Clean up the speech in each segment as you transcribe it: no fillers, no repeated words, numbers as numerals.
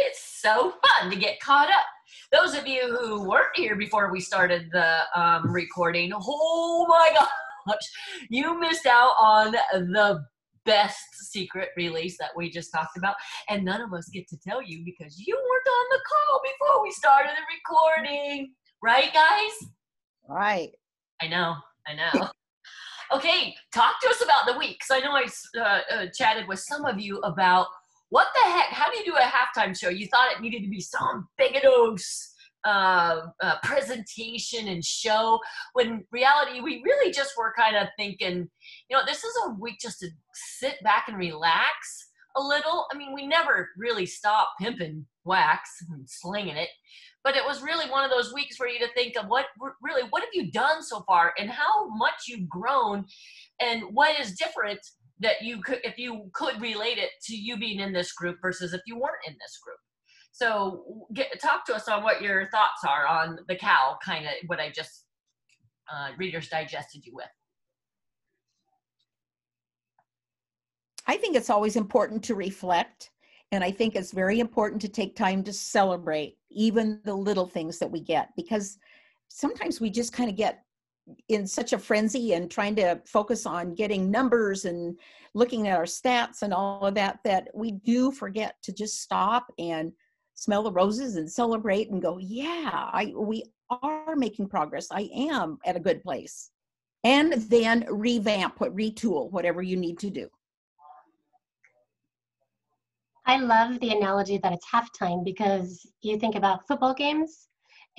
It's so fun to get caught up. Those of you who weren't here before we started the recording, oh my gosh, you missed out on the best secret release that we just talked about. And none of us get to tell you because you weren't on the call before we started the recording. Right, guys? Right. I know. Okay, talk to us about the week. So I know I chatted with some of you about what the heck, how do you do a halftime show? You thought it needed to be some bigotos presentation and show, when in reality, we really just were kind of thinking, this is a week just to sit back and relax a little. I mean, we never really stopped pimping wax and slinging it. But it was really one of those weeks for you to think of what have you done so far and how much you've grown and what is different that you could, if you could relate it to you being in this group versus if you weren't in this group. So talk to us on what your thoughts are on the cow, kind of what I just Reader's Digested you with. I think it's always important to reflect. And I think it's very important to take time to celebrate even the little things that we get, because sometimes we just kind of get in such a frenzy and trying to focus on getting numbers and looking at our stats and all of that, that we do forget to just stop and smell the roses and celebrate and go, yeah, we are making progress. I am at a good place. And then retool whatever you need to do. I love the analogy that it's halftime, because you think about football games,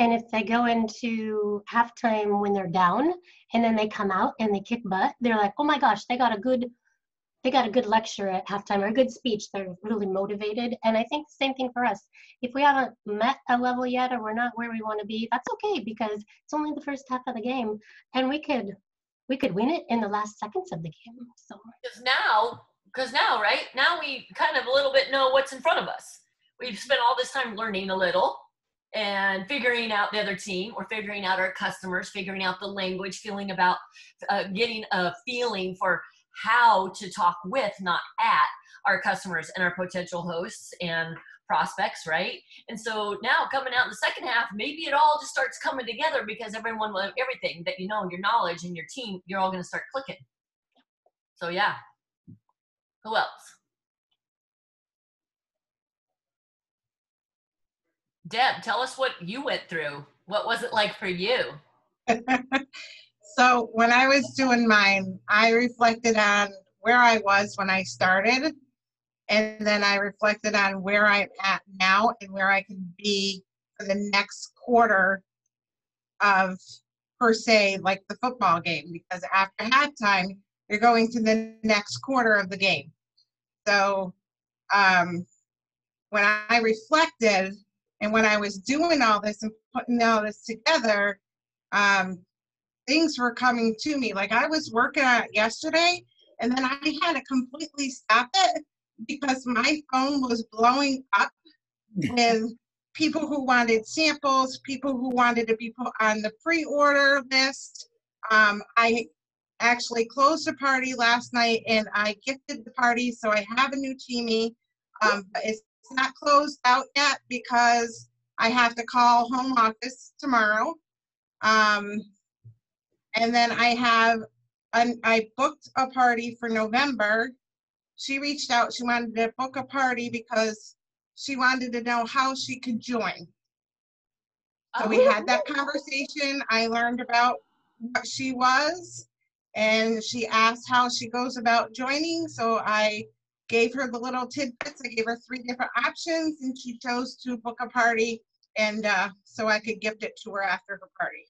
and if they go into halftime when they're down and then they come out and they kick butt, they're like, oh my gosh, they got a good lecture at halftime, or a good speech. They're really motivated. And I think the same thing for us. If we haven't met a level yet, or we're not where we want to be, that's okay, because it's only the first half of the game, and we could win it in the last seconds of the game. So because now, right now we kind of a little bit know what's in front of us. We've spent all this time learning a little and figuring out the other team, or figuring out our customers, figuring out the language, feeling about getting a feeling for how to talk with, not at, our customers and our potential hosts and prospects, right? And so now coming out in the second half, maybe it all just starts coming together, because everyone, everything that your knowledge and your team, you're all going to start clicking. So yeah. Who else? Deb, tell us what you went through. What was it like for you? So when I was doing mine, I reflected on where I was when I started, and then I reflected on where I'm at now and where I can be for the next quarter of, per se, like the football game, because after halftime, you're going to the next quarter of the game. So when I reflected and when I was doing all this and putting all this together, things were coming to me. Like, I was working on it yesterday, and then I had to completely stop it because my phone was blowing up with people who wanted samples, people who wanted to be put on the pre-order list. I actually closed a party last night, and I gifted the party, so I have a new teamie. But it's not closed out yet because I have to call home office tomorrow. And then I booked a party for November. She reached out. She wanted to book a party because she wanted to know how she could join. So we had that conversation. I learned about what she was, and she asked how she goes about joining. So I gave her the little tidbits. I gave her 3 different options, and she chose to book a party, and so I could gift it to her after her party.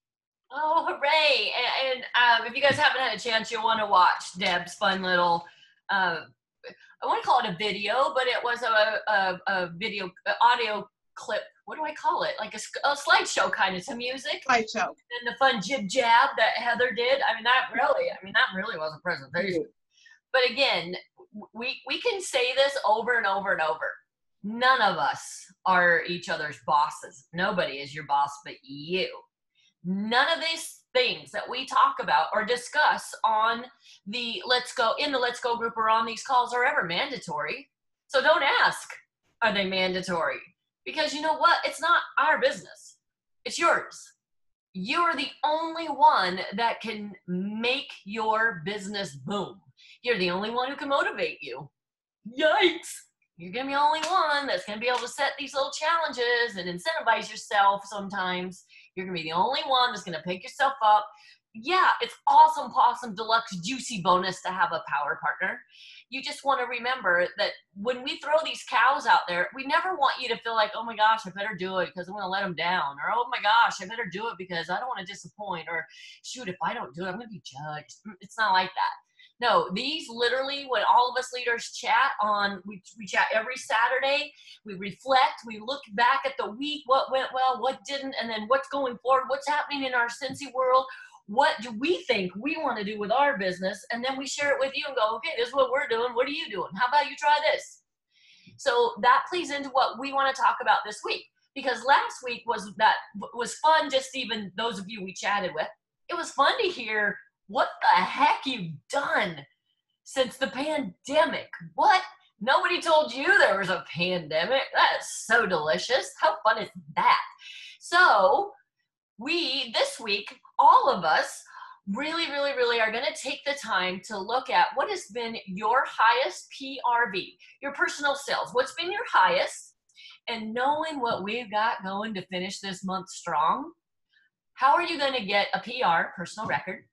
Oh, hooray. And if you guys haven't had a chance, you'll want to watch Deb's fun little, I want to call it a video, but it was a video, audio clip. What do I call it? Like a slideshow kind of, to music. Slideshow. And the fun jib jab that Heather did. I mean, that really was a presentation. But again, we can say this over and over and over. None of us are each other's bosses. Nobody is your boss but you. None of these things that we talk about or discuss on the Let's Go group or on these calls are ever mandatory. So don't ask, are they mandatory? Because you know what? It's not our business. It's yours. You're the only one that can make your business boom. You're the only one who can motivate you. Yikes! You're going to be the only one that's going to be able to set these little challenges and incentivize yourself sometimes. You're going to be the only one that's going to pick yourself up. Yeah, it's awesome, possum, deluxe, juicy bonus to have a power partner. You just want to remember that when we throw these cows out there, we never want you to feel like, oh my gosh, I better do it because I'm going to let them down. Or, oh my gosh, I better do it because I don't want to disappoint. Or, shoot, if I don't do it, I'm going to be judged. It's not like that. No, these literally, when all of us leaders chat on, we chat every Saturday, we reflect, we look back at the week, what went well, what didn't, and then what's going forward, what's happening in our Cincy world, what do we think we want to do with our business, and then we share it with you and go, okay, this is what we're doing, what are you doing? How about you try this? So that plays into what we want to talk about this week, because last week was fun, just even those of you we chatted with. It was fun to hear what the heck you've done since the pandemic. What? Nobody told you there was a pandemic? That's so delicious. How fun is that? So this week, all of us really are going to take the time to look at what has been your highest PRV, your personal sales. What's been your highest? And knowing what we've got going to finish this month strong, how are you going to get a PR, personal record?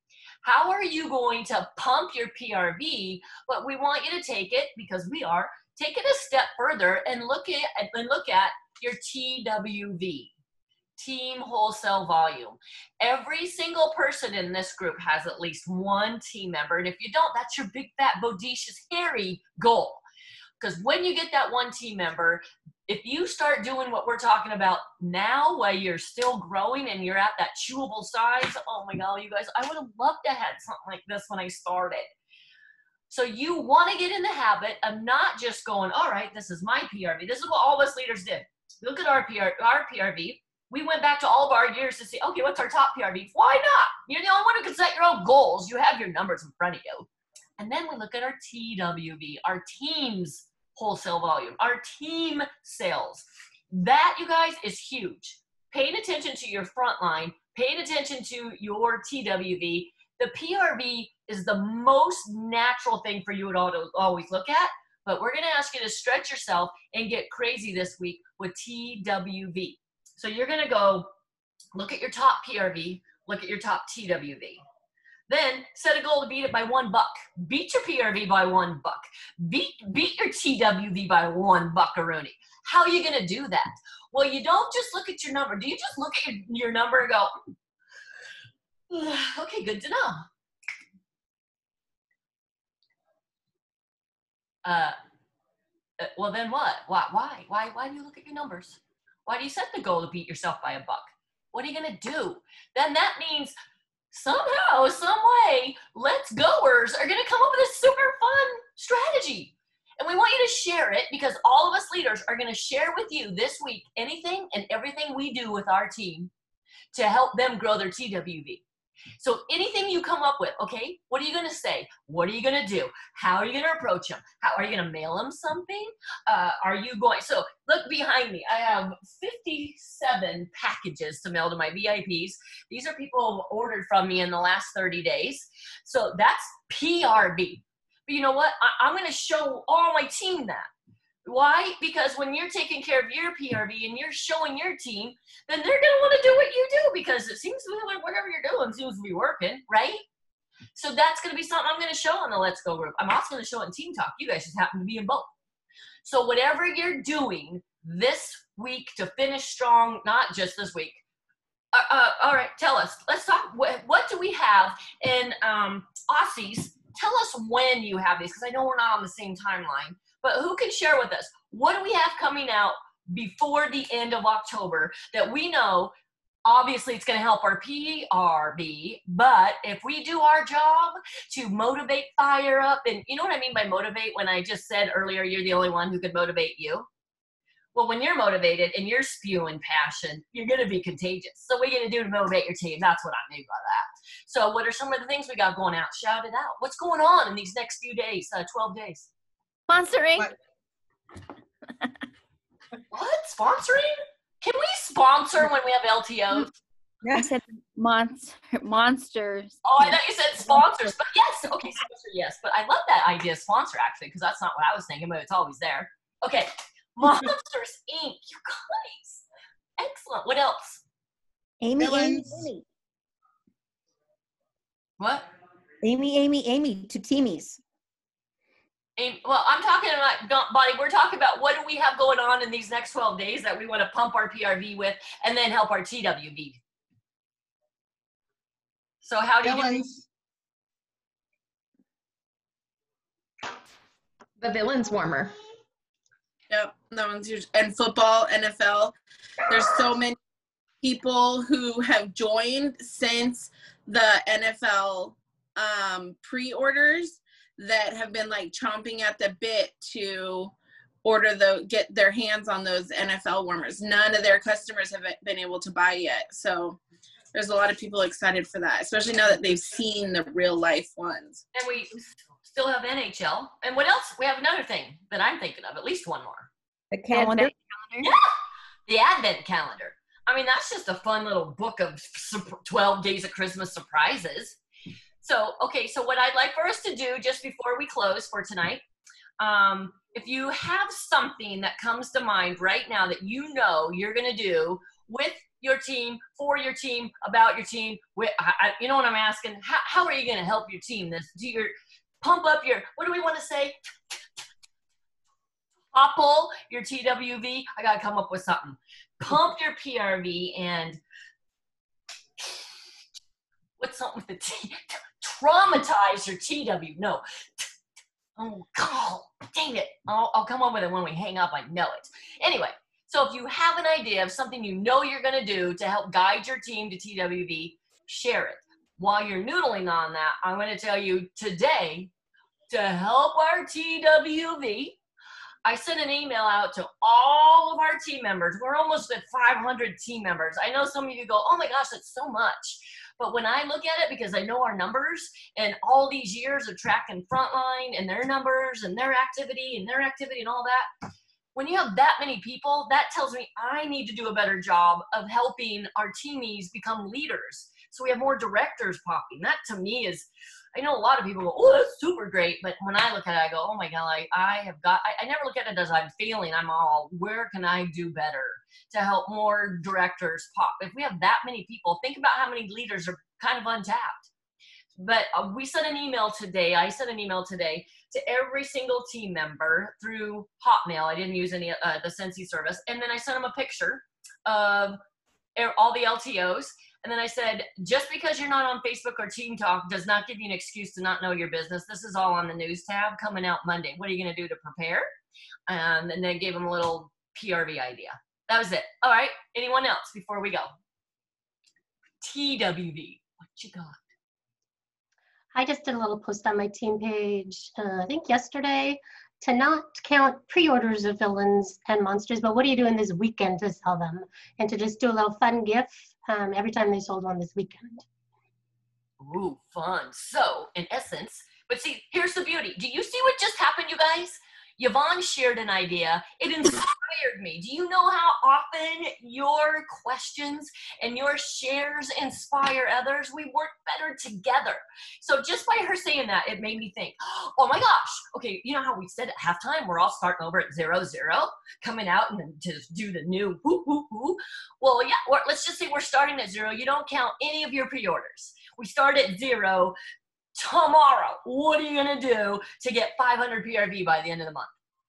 How are you going to pump your PRV? But we want you to take it, because take it a step further and look at your TWV, team wholesale volume. Every single person in this group has at least one team member. And if you don't, that's your big, fat, bodacious, hairy goal. Because when you get that one team member, if you start doing what we're talking about now, while you're still growing and you're at that chewable size, oh my God, you guys, I would have loved to have something like this when I started. So you want to get in the habit of not just going, all right, this is my PRV. This is what all of us leaders did. Look at our PRV. We went back to all of our years to see, okay, what's our top PRV? Why not? You're the only one who can set your own goals. You have your numbers in front of you. And then we look at our TWV, our team's wholesale volume, our team sales. That, you guys, is huge. Paying attention to your front line, paying attention to your TWV. The PRV is the most natural thing for you to always look at, but we're going to ask you to stretch yourself and get crazy this week with TWV. So you're going to go look at your top PRV, look at your top TWV. Then set a goal to beat it by $1. Beat your PRV by $1. Beat your TWV by $1 buckaroonie. How are you going to do that? Well, you don't just look at your number. Do you just look at your number and go, okay, good to know. Well, then what? Why do you look at your numbers? Why do you set the goal to beat yourself by $1? What are you going to do? Then that means somehow, some way, let's goers are going to come up with a super fun strategy. And we want you to share it, because all of us leaders are going to share with you this week anything and everything we do with our team to help them grow their TWV. So anything you come up with, okay, what are you going to say? What are you going to do? How are you going to approach them? How are you going to mail them something? Are you going, so look behind me. I have 57 packages to mail to my VIPs. These are people who ordered from me in the last 30 days. So that's PRV. But you know what? I'm going to show all my team that. Why? Because when you're taking care of your PRV and you're showing your team, then they're going to want to do what you do, because it seems to be like whatever you're doing seems to be working, right? So that's going to be something I'm going to show on the Let's Go group. I'm also going to show it in Team Talk. You guys just happen to be in both. So whatever you're doing this week to finish strong, not just this week. All right, tell us. Let's talk. What do we have in Aussies? Tell us when you have these, because I know we're not on the same timeline. But who can share with us? What do we have coming out before the end of October that we know, obviously it's going to help our PRV, but if we do our job to motivate, fire up, and you know what I mean by motivate when I just said earlier, you're the only one who could motivate you? Well, when you're motivated and you're spewing passion, you're going to be contagious. So what are you going to do to motivate your team? That's what I mean by that. So what are some of the things we got going out? Shout it out. What's going on in these next few days, 12 days? Sponsoring. What? sponsoring? Can we sponsor when we have LTOs? I said monsters. Oh, I thought you said sponsors, but yes. Okay, sponsor, yes. But I love that idea, sponsor, actually, because that's not what I was thinking, but it's always there. Okay, Monsters Inc. You guys, excellent. What else? Amy. What? Amy to Teamies. Well, I'm talking about, Bonnie, we're talking about what do we have going on in these next 12 days that we want to pump our PRV with and then help our TWV. So how do you do? The Villains Warmer. Yep, that one's huge. And football, NFL. There's so many people who have joined since the NFL pre-orders that have been like chomping at the bit to get their hands on those NFL warmers. None of their customers have been able to buy yet. So there's a lot of people excited for that, especially now that they've seen the real life ones. And we still have NHL. And what else? We have another thing that I'm thinking of, at least one more. The calendar. Yeah, the Advent calendar. I mean, that's just a fun little book of 12 days of Christmas surprises. So, okay, so what I'd like for us to do just before we close for tonight, if you have something that comes to mind right now that you know you're going to do with your team, for your team, about your team, you know what I'm asking? How are you going to help your team? Do your pump up your, what do we want to say? Topple your TWV. I got to come up with something. Pump your PRV and what's something with the T? Traumatize your TW. No. Oh, God. Dang it. I'll come up with it when we hang up. I know it. Anyway, so if you have an idea of something you know you're going to do to help guide your team to TWV, share it. While you're noodling on that, I'm going to tell you today, to help our TWV, I sent an email out to all of our team members. We're almost at 500 team members. I know some of you go, oh my gosh, that's so much. But when I look at it, because I know our numbers and all these years of tracking Frontline and their numbers and their activity and all that, when you have that many people, that tells me I need to do a better job of helping our teamies become leaders. So we have more directors popping. That to me is, I know a lot of people go, oh, that's super great. But when I look at it, I go, oh my God, I never look at it as I'm failing. I'm all, where can I do better to help more directors pop? If we have that many people, think about how many leaders are kind of untapped. But we sent an email today. I sent an email today to every single team member through Hotmail. I didn't use any the Sensi service. And then I sent them a picture of all the LTOs. And then I said, just because you're not on Facebook or Team Talk does not give you an excuse to not know your business. This is all on the news tab coming out Monday. What are you going to do to prepare? And then I gave them a little PRV idea. That was it. All right. Anyone else before we go? TWV. What you got? I just did a little post on my team page, I think yesterday, to not count pre-orders of villains and monsters, but what are you doing this weekend to sell them? And to just do a little fun gift every time they sold one this weekend. Ooh, fun. So, in essence, but see, here's the beauty. Do you see what just happened, you guys? Yvonne shared an idea. It inspired me. Do you know how often your questions and your shares inspire others? We work better together. So just by her saying that, it made me think, oh my gosh, okay, you know how we said at halftime, we're all starting over at 0-0, coming out and then to do the new whoo, whoo, whoo. Well, yeah, let's just say we're starting at 0. You don't count any of your pre-orders. We start at 0. Tomorrow, what are you going to do to get 500 PRV by the end of the month?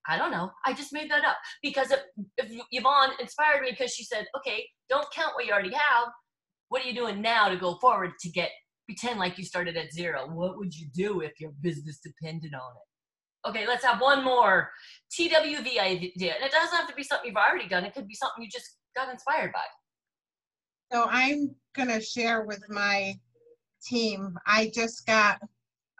I don't know. I just made that up because if Yvonne inspired me because she said, okay, don't count what you already have. What are you doing now to go forward to pretend like you started at 0? What would you do if your business depended on it? Okay, let's have one more TWV idea. And it doesn't have to be something you've already done. It could be something you just got inspired by. So I'm going to share with my team. I just got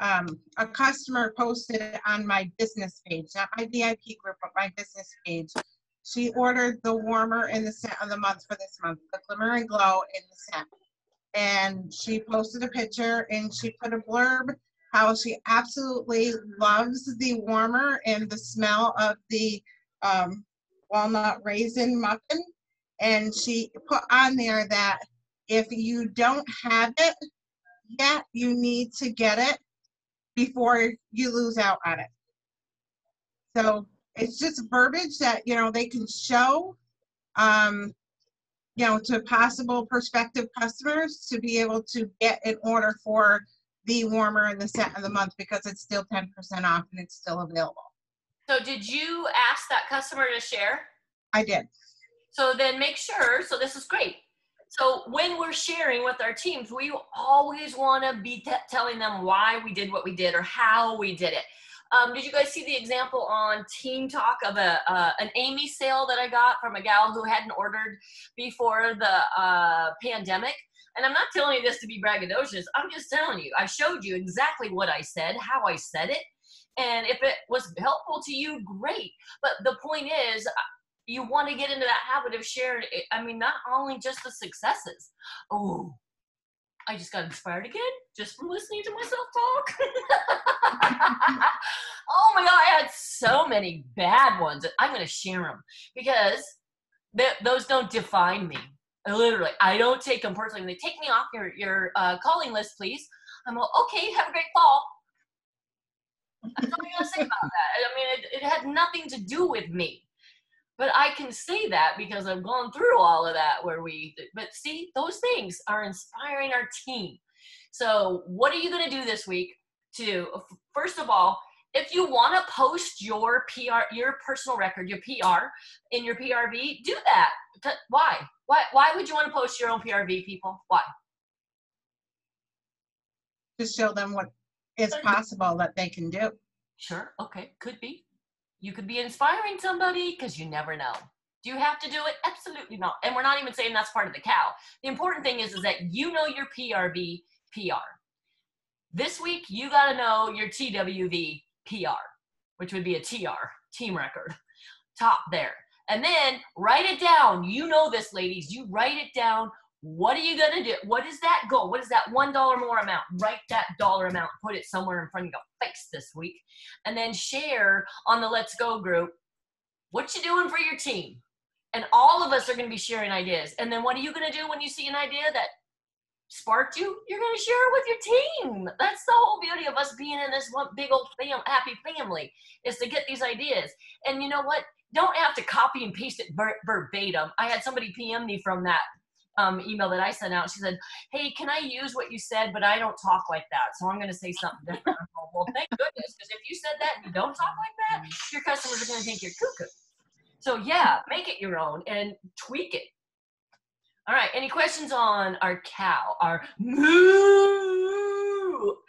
a customer posted on my business page, not my VIP group, but my business page. She ordered the warmer in the scent of the month for this month, the Glimmer and Glow in the scent. And she posted a picture and she put a blurb how she absolutely loves the warmer and the smell of the walnut raisin muffin, and she put on there that if you don't have it yet, you need to get it before you lose out on it. So it's just verbiage that, they can show, to possible prospective customers to be able to get an order for the warmer and the scent of the month, because it's still 10% off and it's still available. So did you ask that customer to share? I did. So then make sure, so this is great. So when we're sharing with our teams, we always want to be telling them why we did what we did or how we did it. Did you guys see the example on Team Talk of an Amy sale that I got from a gal who hadn't ordered before the pandemic? And I'm not telling you this to be braggadocious. I'm just telling you, I showed you exactly what I said, how I said it. And if it was helpful to you, great. But the point is, you want to get into that habit of sharing. I mean, not only just the successes. Oh, I just got inspired again just from listening to myself talk. Oh my God, I had so many bad ones. I'm going to share them because those don't define me. Literally, I don't take them personally. They take me off your calling list, please. I'm like, okay, have a great fall. That's all I got to say about that. I mean, it had nothing to do with me. But I can say that because I've gone through all of that but see, those things are inspiring our team. So what are you going to do this week first of all, if you want to post your PR, your personal record, your PR in your PRV, do that. Why? Why would you want to post your own PRV, people? Why? To show them what is possible that they can do. Sure. Okay. Could be. You could be inspiring somebody because you never know. Do you have to do it? Absolutely not. And we're not even saying that's part of the cow. The important thing is that you know your PRV PR. This week, you got to know your TWV PR, which would be a TR, team record, top there. And then write it down. You know this, ladies. You write it down. What are you going to do? What is that goal? What is that $1 more amount? Write that dollar amount. Put it somewhere in front of your face this week. And then share on the Let's Go group what you doing for your team. And all of us are going to be sharing ideas. And then what are you going to do when you see an idea that sparked you? You're going to share it with your team. That's the whole beauty of us being in this one big old happy family, is to get these ideas. And you know what? Don't have to copy and paste it verbatim. I had somebody PM me from that email that I sent out. She said, hey, can I use what you said, but I don't talk like that, so I'm going to say something different. Well, thank goodness, because if you said that and you don't talk like that, your customers are going to think you're cuckoo. So yeah, make it your own and tweak it. All right, any questions on our cow, our moo?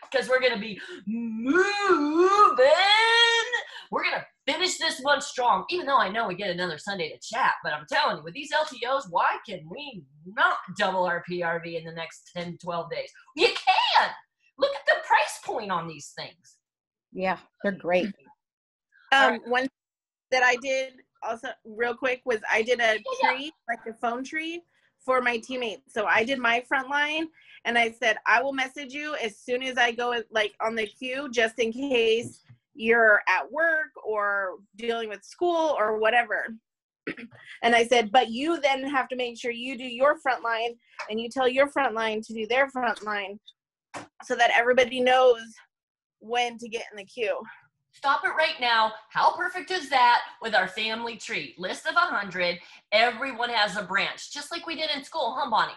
Because we're going to be moving. We're going to finish this one strong, even though I know we get another Sunday to chat. But I'm telling you, with these LTOs, why can we not double our PRV in the next 10, 12 days? You can. Look at the price point on these things. Yeah, they're great. One that I did also real quick was I did a tree, like a phone tree for my teammates. So I did my front line and I said, I will message you as soon as I go like on the queue, just in case you're at work or dealing with school or whatever. And I said, but you then have to make sure you do your front line and you tell your front line to do their front line so that everybody knows when to get in the queue. Stop it right now. How perfect is that with our family tree? List of 100. Everyone has a branch, just like we did in school, huh, Bonnie?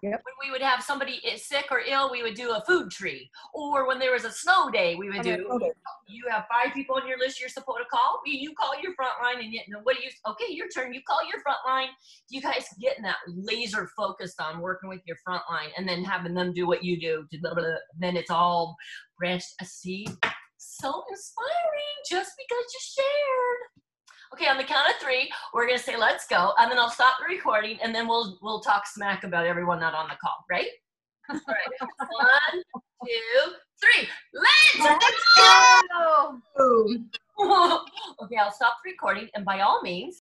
Yep. When we would have somebody sick or ill, we would do a food tree. Or when there was a snow day, we would do, you have 5 people on your list you're supposed to call. You call your front line and okay, your turn. You call your front line. You guys getting that laser focused on working with your front line and then having them do what you do. Then it's all branched. See? So inspiring just because you shared. Okay, on the count of 3, we're gonna say let's go, and then I'll stop the recording, and then we'll talk smack about everyone not on the call, right? All right. 1, 2, 3. Let's go! Okay, I'll stop the recording, and by all means,